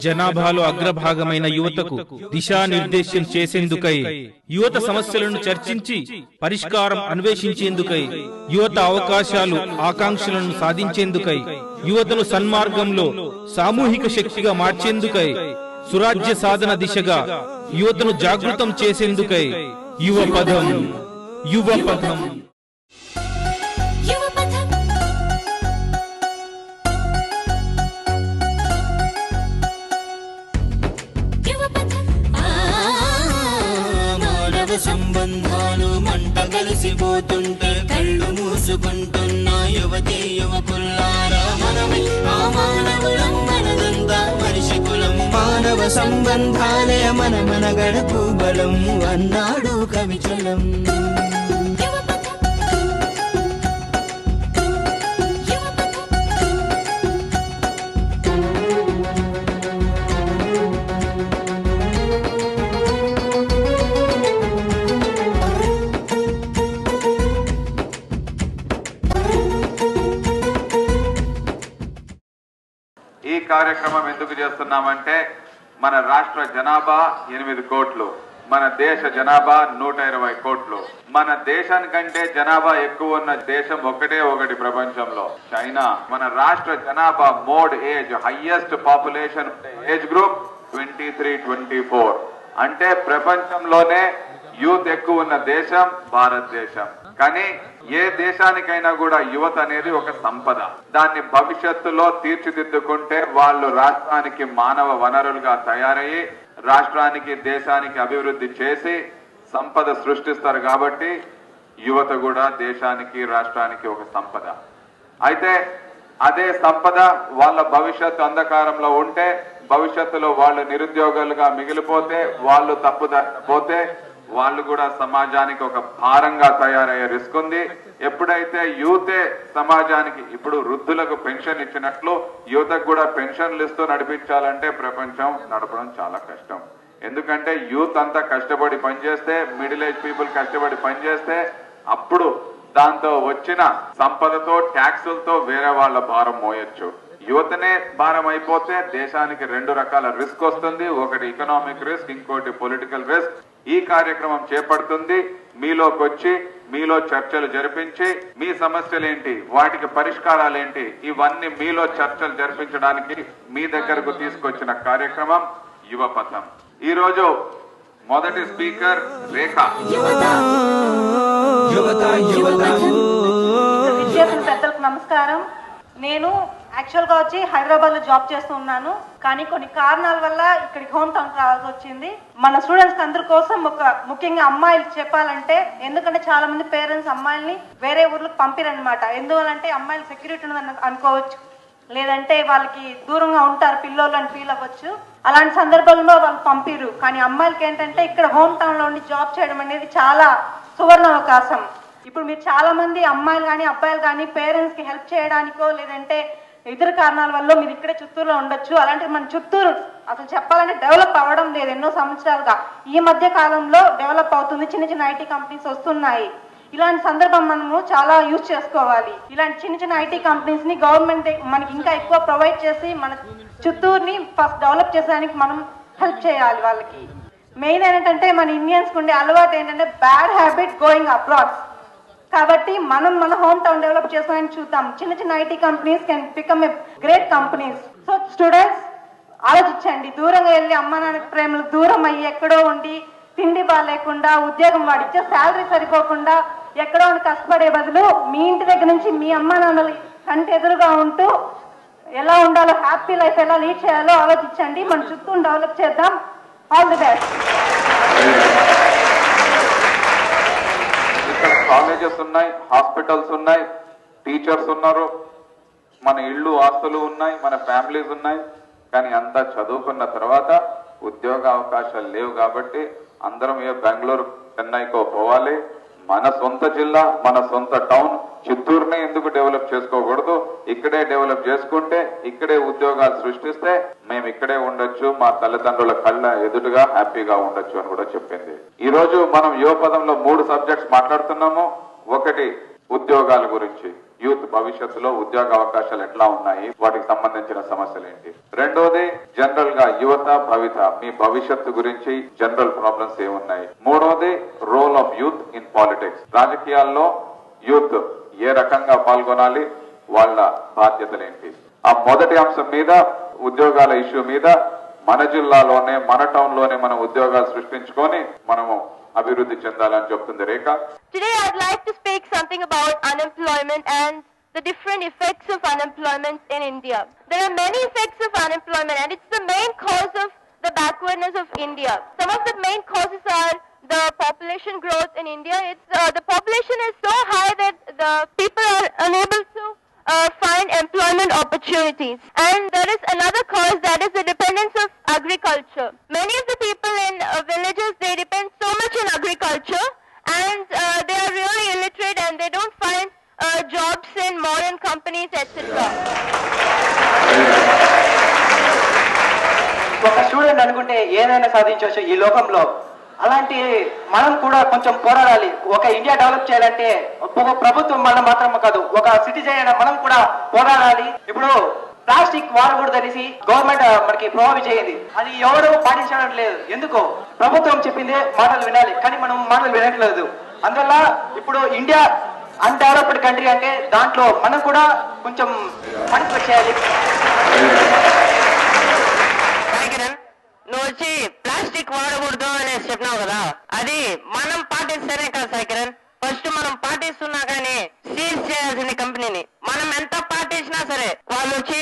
జనాభాలో అగ్రభాగమైన యువతకు దిశానిర్దేశం చేసేందుకై, యువత సమస్యలను చర్చించి పరిష్కారం అన్వేషించేందుకై, యువత అవకాశాలు ఆకాంక్షలను సాధించేందుకై, యువతను సన్మార్గంలో సామూహిక శక్తిగా మార్చేందుకై, సురాజ్య సాధన దిశగా యువతను జాగృతం చేసేందుకై యువపథం యువపథం సంబంధాలు మంట కలిసిపోతుంటే కళ్ళు మూసుకుంటున్న యువతి యువకుల్లారా, మనమే ఆ మానవులం, మనదంతా మనిషి కులం. మానవ సంబంధాలే మన గడపు బలం అన్నాడు కవిచలం. ఈ కార్యక్రమం ఎందుకు చేస్తున్నామంటే, మన రాష్ట్ర జనాభా 8 కోట్లు, మన దేశ జనాభా 120 కోట్లు. మన దేశానికంటే జనాభా ఎక్కువ ఉన్న దేశం ఒకటి ప్రపంచంలో, చైనా. మన రాష్ట్ర జనాభా mode age, highest population age group 23-24. అంటే ప్రపంచంలోనే యూత్ ఎక్కువ ఉన్న దేశం భారతదేశం. కానీ ఏ దేశానికైనా కూడా యువత అనేది ఒక సంపద. దాన్ని భవిష్యత్తులో తీర్చిదిద్దుకుంటే వాళ్ళు రాష్ట్రానికి మానవ వనరులుగా తయారయ్యి రాష్ట్రానికి దేశానికి అభివృద్ధి చేసి సంపద సృష్టిస్తారు. కాబట్టి యువత కూడా దేశానికి రాష్ట్రానికి ఒక సంపద. అయితే అదే సంపద వాళ్ళ భవిష్యత్తు అంధకారంలో ఉంటే, భవిష్యత్తులో వాళ్ళు నిరుద్యోగులుగా మిగిలిపోతే, వాళ్ళు తప్పుపోతే వాళ్ళు కూడా సమాజానికి ఒక భారంగా తయారయ్యే రిస్క్ ఉంది. ఎప్పుడైతే యూతే సమాజానికి, ఇప్పుడు వృద్ధులకు పెన్షన్ ఇచ్చినట్లు యువతకు కూడా పెన్షన్లు ఇస్తూ నడిపించాలంటే ప్రపంచం నడపడం చాలా కష్టం. ఎందుకంటే యూత్ అంతా కష్టపడి పనిచేస్తే, మిడిల్ ఏజ్ పీపుల్ కష్టపడి పనిచేస్తే, అప్పుడు దాంతో వచ్చిన సంపదతో ట్యాక్సులతో వేరే వాళ్ళ భారం మోయొచ్చు. యువతనే భారం అయిపోతే దేశానికి 2 రకాల రిస్క్ వస్తుంది. ఒకటి ఎకనామిక్ రిస్క్, ఇంకోటి పొలిటికల్ రిస్క్. ఈ కార్యక్రమం చేపడుతుంది. మీలోకి వచ్చి మీలో చర్చలు జరిపించి మీ సమస్యలేంటి, వాటికి పరిష్కారాలేంటి, ఇవన్నీ మీలో చర్చలు జరిపించడానికి మీ దగ్గరకు తీసుకొచ్చిన కార్యక్రమం యువపథం. ఈ రోజు మొదటి స్పీకర్ రేఖ. పెద్దలకు నమస్కారం. నేను యాక్చువల్గా వచ్చి హైదరాబాద్లో జాబ్ చేస్తూ ఉన్నాను. కానీ కొన్ని కారణాల వల్ల ఇక్కడికి హోమ్ టౌన్ రావాల్సి వచ్చింది. మన స్టూడెంట్స్ అందరి కోసం ముఖ్యంగా అమ్మాయిలు చెప్పాలంటే, ఎందుకంటే చాలా మంది పేరెంట్స్ అమ్మాయిల్ని వేరే ఊర్లకు పంపిరనమాట. ఎందువల్లంటే అమ్మాయిలు సెక్యూరిటీ ఉందని అనుకోవచ్చు, లేదంటే వాళ్ళకి దూరంగా ఉంటారు పిల్లోళ్ళు అని ఫీల్ అవ్వచ్చు. అలాంటి సందర్భంలో వాళ్ళు పంపిరు. కానీ అమ్మాయిలకి ఏంటంటే ఇక్కడ హోమ్ టౌన్లో ఉండి జాబ్ చేయడం అనేది చాలా సువర్ణ అవకాశం. ఇప్పుడు మీరు చాలా మంది అమ్మాయిలు కానీ అబ్బాయిలు కానీ పేరెంట్స్కి హెల్ప్ చేయడానికో లేదంటే ఇతర కారణాల వల్ల మీరు ఇక్కడే చిత్తూరులో ఉండొచ్చు. అలాంటి మన చిత్తూరు అసలు చెప్పాలంటే డెవలప్ అవ్వడం లేదు ఎన్నో సంవత్సరాలుగా. ఈ మధ్య కాలంలో డెవలప్ అవుతుంది, చిన్న చిన్న ఐటీ కంపెనీస్ వస్తున్నాయి. ఇలాంటి సందర్భం మనము చాలా యూజ్ చేసుకోవాలి. ఇలాంటి చిన్న చిన్న ఐటీ కంపెనీస్ ని గవర్నమెంట్ మనకి ఇంకా ఎక్కువ ప్రొవైడ్ చేసి మన చిత్తూరుని ఫస్ట్ డెవలప్ చేసేదానికి మనం హెల్ప్ చేయాలి వాళ్ళకి. మెయిన్ ఏంటంటే మన ఇండియన్స్ ఉండే అలవాటు ఏంటంటే బ్యాడ్ హ్యాబిట్ గోయింగ్ అబ్రాడ్. కాబట్టి మనం మన హోమ్ టౌన్ డెవలప్ చేసుకోవాలని చూద్దాం. చిన్న చిన్న IT companies can become a great companies. So students ఆలోచించండి. దూరంగా వెళ్ళి అమ్మ నాన్న ప్రేమలు దూరం అయ్యి ఎక్కడో ఉండి తిండి బాగాలేకుండా, ఉద్యోగం వాడిచ్చే శాలరీ సరిపోకుండా ఎక్కడో ఉండి కష్టపడే బదులు మీ ఇంటి దగ్గర నుంచి మీ అమ్మ నాన్నలు కంటి ఎదురుగా ఉంటూ ఎలా ఉండాలో, హ్యాపీ లైఫ్ ఎలా లీడ్ చేయాలో ఆలోచించండి. మన చుట్టూ డెవలప్ చేద్దాం. All the best. ఇక్కడ కాలేజెస్ ఉన్నాయి, హాస్పిటల్స్ ఉన్నాయి, టీచర్స్ ఉన్నారు, మన ఇళ్ళు ఆస్తులు ఉన్నాయి, మన ఫ్యామిలీస్ ఉన్నాయి. కానీ అంతా చదువుకున్న తర్వాత ఉద్యోగ అవకాశాలు లేవు. కాబట్టి అందరం బెంగళూరు, చెన్నైకో పోవాలి. మన సొంత జిల్లా, మన సొంత టౌన్ చిత్తూరునే ఎందుకు డెవలప్ చేసుకోకూడదు? ఇక్కడే డెవలప్ చేసుకుంటే, ఇక్కడే ఉద్యోగాలు సృష్టిస్తే మేము ఇక్కడే ఉండొచ్చు, మా తల్లిదండ్రుల కళ్ళ ఎదురుగా హ్యాపీగా ఉండొచ్చు అని కూడా చెప్పింది. ఈ రోజు మనం యువపథంలో 3 సబ్జెక్ట్స్ మాట్లాడుతున్నాము. ఒకటి ఉద్యోగాల గురించి, యూత్ భవిష్యత్తులో ఉద్యోగ అవకాశాలు ఎట్లా ఉన్నాయి, వాటికి సంబంధించిన సమస్యలు ఏంటి. రెండోది జనరల్ గా యువత భవిత మీ భవిష్యత్తు గురించి జనరల్ ప్రాబ్లమ్స్ ఏమున్నాయి. మూడోది role of youth in politics, రాజకీయాల్లో యూత్ ఏ రకంగా పాల్గొనాలి, వాళ్ళ బాధ్యతలేంటి. ఆ మొదటి అంశం మీద ఉద్యోగాల ఇష్యూ మీద మన జిల్లాలోనే మన టౌన్ లోనే మనం ఉద్యోగాలు సృష్టించుకొని మనము అభివృద్ధి చెందాలని చెప్తుంది రేఖ. Today I'd like to speak something about unemployment and the different effects of unemployment in India. There are many effects of unemployment and it's the main cause of the backwardness of India. Some of the main causes are the population growth in India. The population is so high that the people are unable to find employment opportunities. And there is another cause, that is the dependence of agriculture. Many of the people in villages, they depend so much on agriculture and they are really illiterate and they don't find jobs in modern companies, etc. ఒక student అనుకుంటే ఏదైనా సాధించవచ్చు ఈ లోకంలో. అలాంటి మనం కూడా కొంచెం పోరాడాలి. ఒక ఇండియా డెవలప్ చేయాలంటే ఒక ప్రభుత్వం మనం మాత్రం కాదు, ఒక సిటిజన్ అయినా మనం కూడా పోరాడాలి. ఇప్పుడు ప్లాస్టిక్ వాడకూడదు అనేసి గవర్నమెంట్ మనకి ప్రొవైడ్ చేయింది, అది ఎవరు పాటించడం లేదు. ఎందుకో ప్రభుత్వం చెప్పిందే మాటలు వినాలి, కానీ మనం మాటలు వినట్లేదు. అందువల్ల ఇప్పుడు ఇండియా అన్డెవలప్డ్ కంట్రీ అంటే దాంట్లో మనం కూడా కొంచెం పార్టిసిపేట్ చేయాలి. నువ్వు వచ్చి ప్లాస్టిక్ వాడకూడదు అనేసి చెప్పినావు కదా, అది మనం పాటిస్తేనే కదా సాయికిరణ్. ఫస్ట్ మనం పాటిస్తున్నా కానీ సీజ్ చేయాల్సింది కంపెనీని. మనం ఎంత పాటించినా సరే వాళ్ళు వచ్చి